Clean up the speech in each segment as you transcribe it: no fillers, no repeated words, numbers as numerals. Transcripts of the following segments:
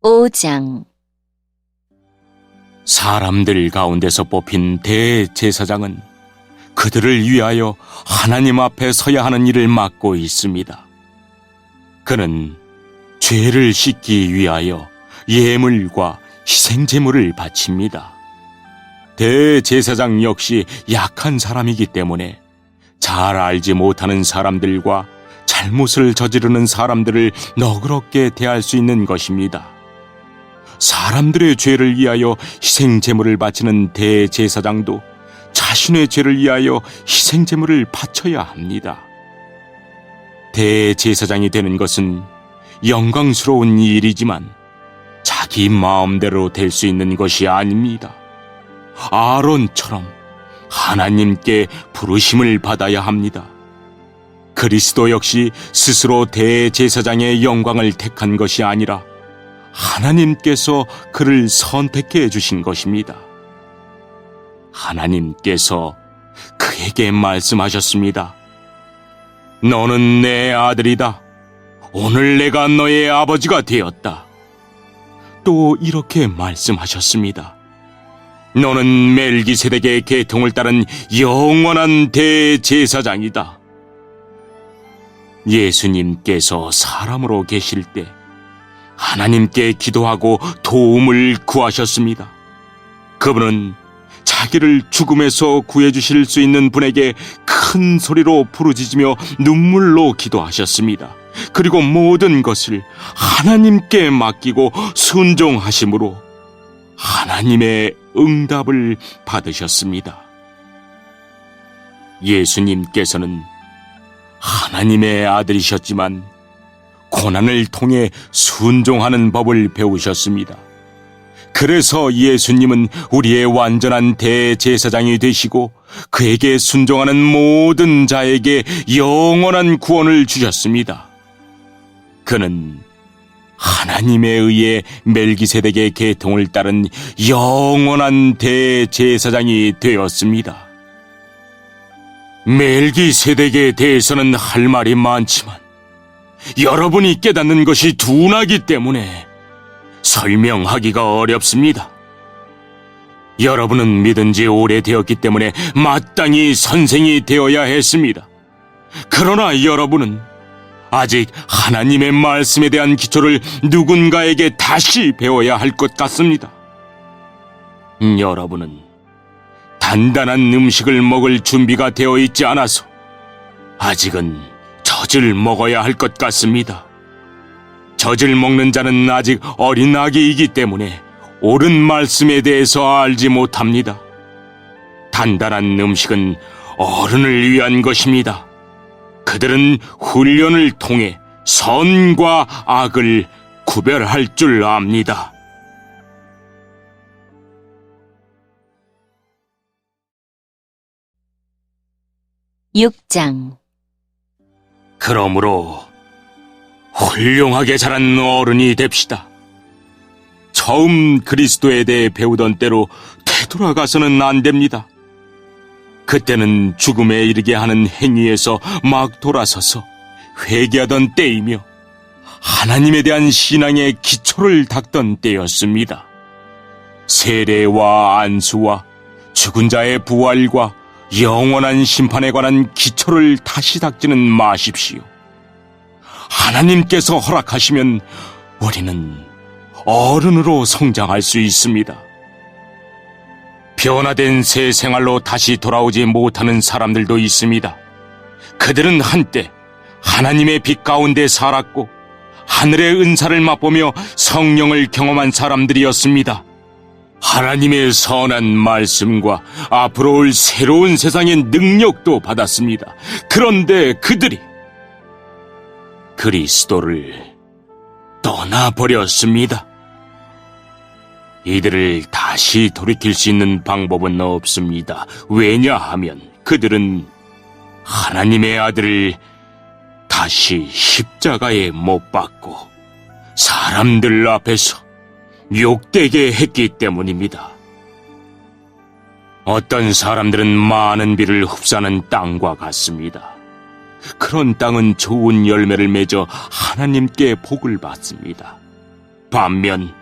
5장. 사람들 가운데서 뽑힌 대제사장은 그들을 위하여 하나님 앞에 서야 하는 일을 맡고 있습니다. 그는 죄를 씻기 위하여 예물과 희생제물을 바칩니다. 대제사장 역시 약한 사람이기 때문에 잘 알지 못하는 사람들과 잘못을 저지르는 사람들을 너그럽게 대할 수 있는 것입니다. 사람들의 죄를 위하여 희생제물을 바치는 대제사장도 자신의 죄를 위하여 희생제물을 바쳐야 합니다. 대제사장이 되는 것은 영광스러운 일이지만 자기 마음대로 될 수 있는 것이 아닙니다. 아론처럼 하나님께 부르심을 받아야 합니다. 그리스도 역시 스스로 대제사장의 영광을 택한 것이 아니라 하나님께서 그를 선택해 주신 것입니다. 하나님께서 그에게 말씀하셨습니다. 너는 내 아들이다. 오늘 내가 너의 아버지가 되었다. 또 이렇게 말씀하셨습니다. 너는 멜기세덱의 계통을 따른 영원한 대제사장이다. 예수님께서 사람으로 계실 때 하나님께 기도하고 도움을 구하셨습니다. 그분은 자기를 죽음에서 구해주실 수 있는 분에게 큰 소리로 부르짖으며 눈물로 기도하셨습니다. 그리고 모든 것을 하나님께 맡기고 순종하심으로 하나님의 응답을 받으셨습니다. 예수님께서는 하나님의 아들이셨지만 고난을 통해 순종하는 법을 배우셨습니다. 그래서 예수님은 우리의 완전한 대제사장이 되시고 그에게 순종하는 모든 자에게 영원한 구원을 주셨습니다. 그는 하나님에 의해 멜기세덱의 계통을 따른 영원한 대제사장이 되었습니다. 멜기세덱에 대해서는 할 말이 많지만 여러분이 깨닫는 것이 둔하기 때문에 설명하기가 어렵습니다. 여러분은 믿은 지 오래되었기 때문에 마땅히 선생이 되어야 했습니다. 그러나 여러분은 아직 하나님의 말씀에 대한 기초를 누군가에게 다시 배워야 할 것 같습니다. 여러분은 단단한 음식을 먹을 준비가 되어 있지 않아서 아직은 젖을 먹어야 할 것 같습니다. 젖을 먹는 자는 아직 어린 아기이기 때문에 옳은 말씀에 대해서 알지 못합니다. 단단한 음식은 어른을 위한 것입니다. 그들은 훈련을 통해 선과 악을 구별할 줄 압니다. (6장) 그러므로 훌륭하게 자란 어른이 됩시다. 처음 그리스도에 대해 배우던 때로 되돌아가서는 안 됩니다. 그때는 죽음에 이르게 하는 행위에서 막 돌아서서 회개하던 때이며 하나님에 대한 신앙의 기초를 닦던 때였습니다. 세례와 안수와 죽은 자의 부활과 영원한 심판에 관한 기초를 다시 닦지는 마십시오. 하나님께서 허락하시면 우리는 어른으로 성장할 수 있습니다. 변화된 새 생활로 다시 돌아오지 못하는 사람들도 있습니다. 그들은 한때 하나님의 빛 가운데 살았고 하늘의 은사를 맛보며 성령을 경험한 사람들이었습니다. 하나님의 선한 말씀과 앞으로 올 새로운 세상의 능력도 받았습니다. 그런데 그들이 그리스도를 떠나버렸습니다. 이들을 다시 돌이킬 수 있는 방법은 없습니다. 왜냐하면 그들은 하나님의 아들을 다시 십자가에 못 박고 사람들 앞에서 욕되게 했기 때문입니다. 어떤 사람들은 많은 비를 흡수하는 땅과 같습니다. 그런 땅은 좋은 열매를 맺어 하나님께 복을 받습니다. 반면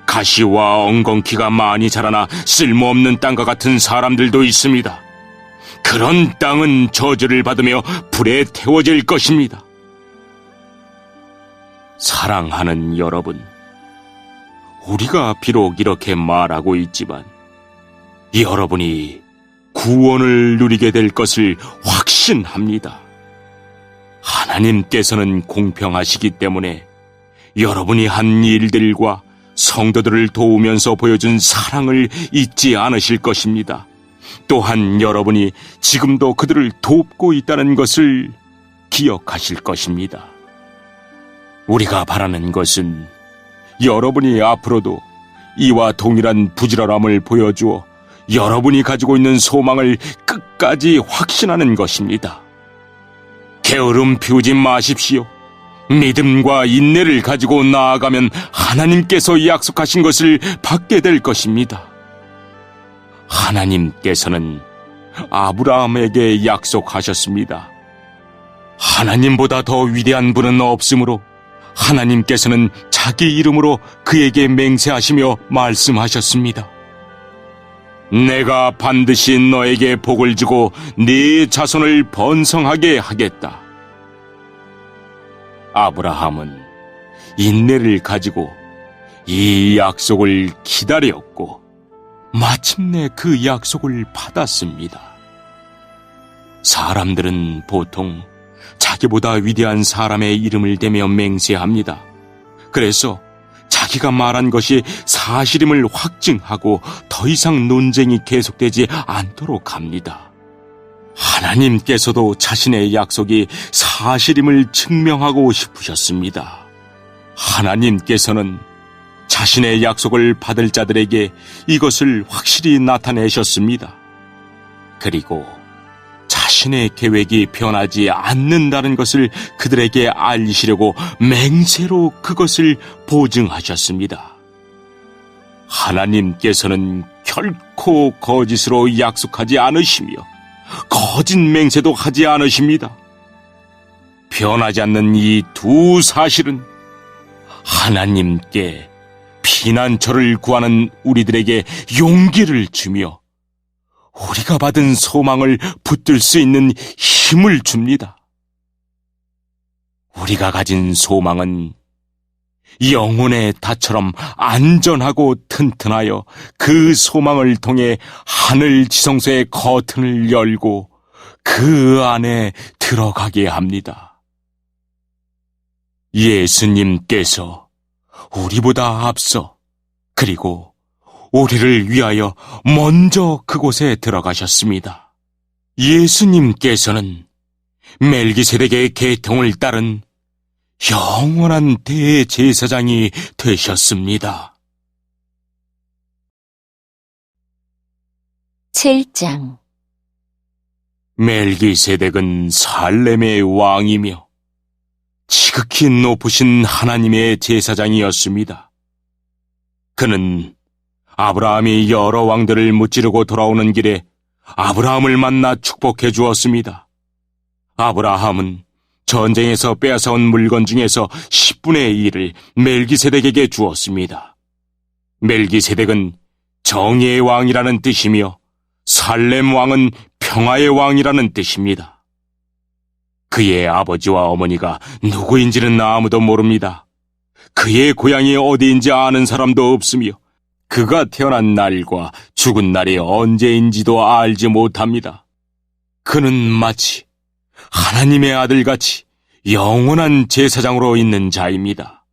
가시와 엉겅퀴가 많이 자라나 쓸모없는 땅과 같은 사람들도 있습니다. 그런 땅은 저주를 받으며 불에 태워질 것입니다. 사랑하는 여러분, 우리가 비록 이렇게 말하고 있지만 여러분이 구원을 누리게 될 것을 확신합니다. 하나님께서는 공평하시기 때문에 여러분이 한 일들과 성도들을 도우면서 보여준 사랑을 잊지 않으실 것입니다. 또한 여러분이 지금도 그들을 돕고 있다는 것을 기억하실 것입니다. 우리가 바라는 것은 여러분이 앞으로도 이와 동일한 부지런함을 보여주어 여러분이 가지고 있는 소망을 끝까지 확신하는 것입니다. 게으름 피우지 마십시오. 믿음과 인내를 가지고 나아가면 하나님께서 약속하신 것을 받게 될 것입니다. 하나님께서는 아브라함에게 약속하셨습니다. 하나님보다 더 위대한 분은 없으므로 하나님께서는 자기 이름으로 그에게 맹세하시며 말씀하셨습니다. 내가 반드시 너에게 복을 주고 네 자손을 번성하게 하겠다. 아브라함은 인내를 가지고 이 약속을 기다렸고 마침내 그 약속을 받았습니다. 사람들은 보통 자기보다 위대한 사람의 이름을 대며 맹세합니다. 그래서 자기가 말한 것이 사실임을 확증하고 더 이상 논쟁이 계속되지 않도록 합니다. 하나님께서도 자신의 약속이 사실임을 증명하고 싶으셨습니다. 하나님께서는 자신의 약속을 받을 자들에게 이것을 확실히 나타내셨습니다. 그리고 자신의 계획이 변하지 않는다는 것을 그들에게 알리시려고 맹세로 그것을 보증하셨습니다. 하나님께서는 결코 거짓으로 약속하지 않으시며 거짓 맹세도 하지 않으십니다. 변하지 않는 이 두 사실은 하나님께 피난처를 구하는 우리들에게 용기를 주며 우리가 받은 소망을 붙들 수 있는 힘을 줍니다. 우리가 가진 소망은 영혼의 닷처럼 안전하고 튼튼하여 그 소망을 통해 하늘 지성소의 커튼을 열고 그 안에 들어가게 합니다. 예수님께서 우리보다 앞서 그리고 우리를 위하여 먼저 그곳에 들어가셨습니다. 예수님께서는 멜기세덱의 계통을 따른 영원한 대제사장이 되셨습니다. 7장 멜기세덱은 살렘의 왕이며 지극히 높으신 하나님의 제사장이었습니다. 그는 아브라함이 여러 왕들을 무찌르고 돌아오는 길에 아브라함을 만나 축복해 주었습니다. 아브라함은 전쟁에서 빼앗아온 물건 중에서 10분의 1을 멜기세덱에게 주었습니다. 멜기세덱은 정의의 왕이라는 뜻이며 살렘 왕은 평화의 왕이라는 뜻입니다. 그의 아버지와 어머니가 누구인지는 아무도 모릅니다. 그의 고향이 어디인지 아는 사람도 없으며 그가 태어난 날과 죽은 날이 언제인지도 알지 못합니다. 그는 마치 하나님의 아들같이 영원한 제사장으로 있는 자입니다.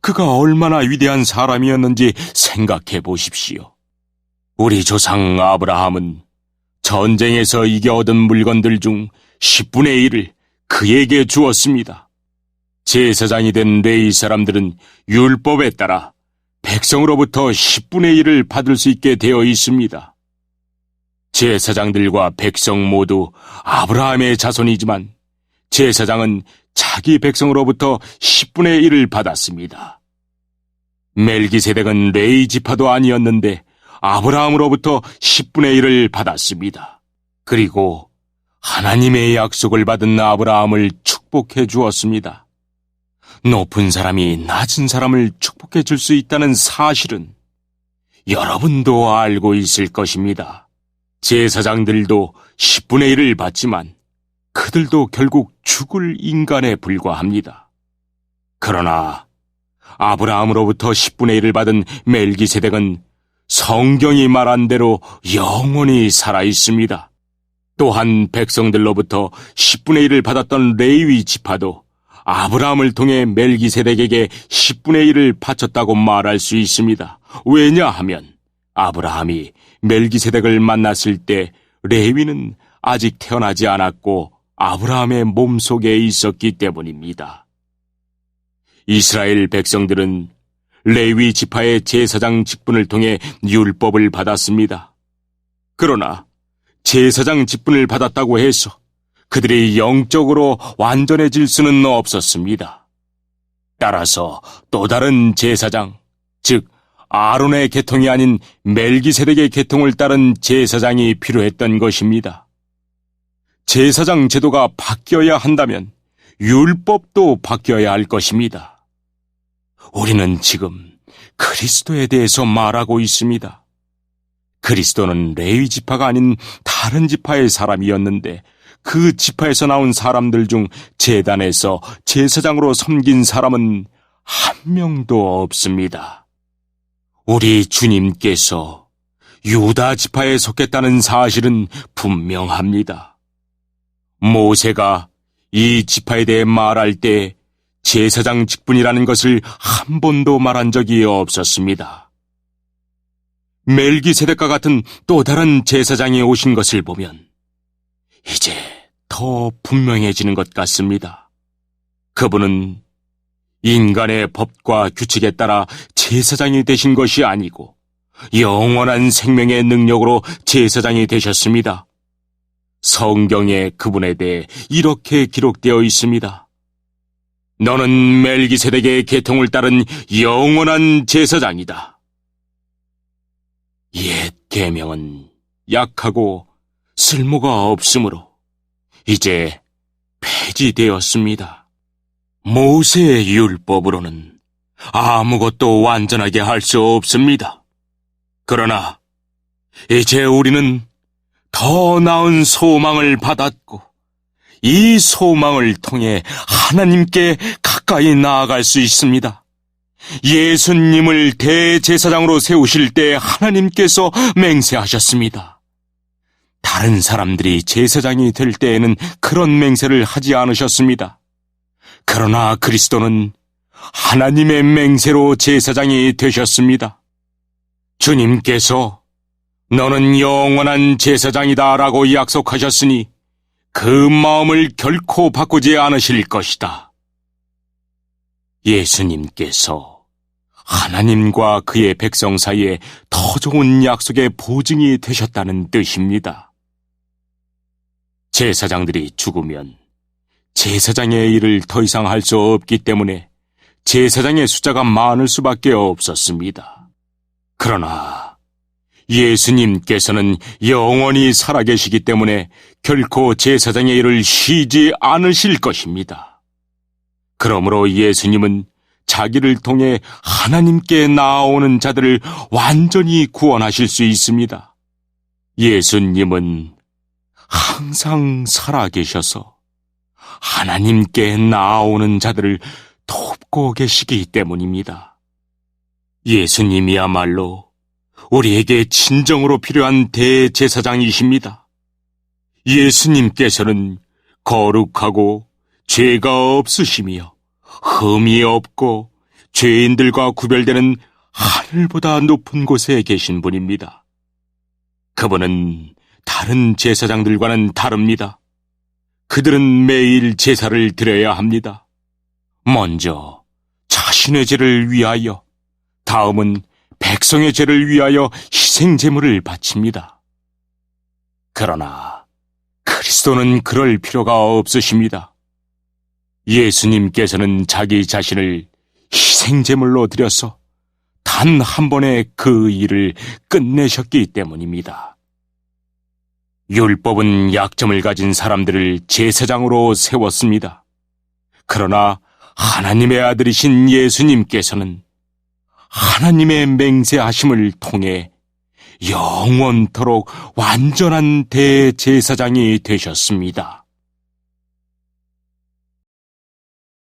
그가 얼마나 위대한 사람이었는지 생각해 보십시오. 우리 조상 아브라함은 전쟁에서 이겨 얻은 물건들 중 10분의 1을 그에게 주었습니다. 제사장이 된 레위 사람들은 율법에 따라 백성으로부터 10분의 1을 받을 수 있게 되어 있습니다. 제사장들과 백성 모두 아브라함의 자손이지만 제사장은 자기 백성으로부터 10분의 1을 받았습니다. 멜기세덱은 레위 지파도 아니었는데 아브라함으로부터 10분의 1을 받았습니다. 그리고 하나님의 약속을 받은 아브라함을 축복해 주었습니다. 높은 사람이 낮은 사람을 축복해 줄 수 있다는 사실은 여러분도 알고 있을 것입니다. 제사장들도 10분의 1을 받지만 그들도 결국 죽을 인간에 불과합니다. 그러나 아브라함으로부터 10분의 1을 받은 멜기세덱은 성경이 말한 대로 영원히 살아 있습니다. 또한 백성들로부터 10분의 1을 받았던 레위 지파도 아브라함을 통해 멜기세덱에게 10분의 1을 바쳤다고 말할 수 있습니다. 왜냐하면 아브라함이 멜기세덱을 만났을 때 레위는 아직 태어나지 않았고 아브라함의 몸속에 있었기 때문입니다. 이스라엘 백성들은 레위 지파의 제사장 직분을 통해 율법을 받았습니다. 그러나 제사장 직분을 받았다고 해서 그들이 영적으로 완전해질 수는 없었습니다. 따라서 또 다른 제사장, 즉 아론의 계통이 아닌 멜기세덱의 계통을 따른 제사장이 필요했던 것입니다. 제사장 제도가 바뀌어야 한다면 율법도 바뀌어야 할 것입니다. 우리는 지금 그리스도에 대해서 말하고 있습니다. 그리스도는 레위 지파가 아닌 다른 지파의 사람이었는데 그 지파에서 나온 사람들 중 제단에서 제사장으로 섬긴 사람은 한 명도 없습니다. 우리 주님께서 유다 지파에 속했다는 사실은 분명합니다. 모세가 이 지파에 대해 말할 때 제사장 직분이라는 것을 한 번도 말한 적이 없었습니다. 멜기세덱과 같은 또 다른 제사장이 오신 것을 보면 이제 더 분명해지는 것 같습니다. 그분은 인간의 법과 규칙에 따라 제사장이 되신 것이 아니고 영원한 생명의 능력으로 제사장이 되셨습니다. 성경에 그분에 대해 이렇게 기록되어 있습니다. 너는 멜기세덱의 계통을 따른 영원한 제사장이다. 옛 계명은 약하고 쓸모가 없으므로 이제 폐지되었습니다. 모세의 율법으로는 아무것도 완전하게 할 수 없습니다. 그러나 이제 우리는 더 나은 소망을 받았고 이 소망을 통해 하나님께 가까이 나아갈 수 있습니다. 예수님을 대제사장으로 세우실 때 하나님께서 맹세하셨습니다. 다른 사람들이 제사장이 될 때에는 그런 맹세를 하지 않으셨습니다. 그러나 그리스도는 하나님의 맹세로 제사장이 되셨습니다. 주님께서 너는 영원한 제사장이다 라고 약속하셨으니 그 마음을 결코 바꾸지 않으실 것이다. 예수님께서 하나님과 그의 백성 사이에 더 좋은 약속의 보증이 되셨다는 뜻입니다. 제사장들이 죽으면 제사장의 일을 더 이상 할 수 없기 때문에 제사장의 숫자가 많을 수밖에 없었습니다. 그러나 예수님께서는 영원히 살아계시기 때문에 결코 제사장의 일을 쉬지 않으실 것입니다. 그러므로 예수님은 자기를 통해 하나님께 나아오는 자들을 완전히 구원하실 수 있습니다. 예수님은 항상 살아계셔서 하나님께 나아오는 자들을 돕고 계시기 때문입니다. 예수님이야말로 우리에게 진정으로 필요한 대제사장이십니다. 예수님께서는 거룩하고 죄가 없으시며 흠이 없고 죄인들과 구별되는 하늘보다 높은 곳에 계신 분입니다. 그분은 다른 제사장들과는 다릅니다. 그들은 매일 제사를 드려야 합니다. 먼저 자신의 죄를 위하여, 다음은 백성의 죄를 위하여 희생제물을 바칩니다. 그러나 그리스도는 그럴 필요가 없으십니다. 예수님께서는 자기 자신을 희생제물로 드려서 단 한 번에 그 일을 끝내셨기 때문입니다. 율법은 약점을 가진 사람들을 제사장으로 세웠습니다. 그러나 하나님의 아들이신 예수님께서는 하나님의 맹세하심을 통해 영원토록 완전한 대제사장이 되셨습니다.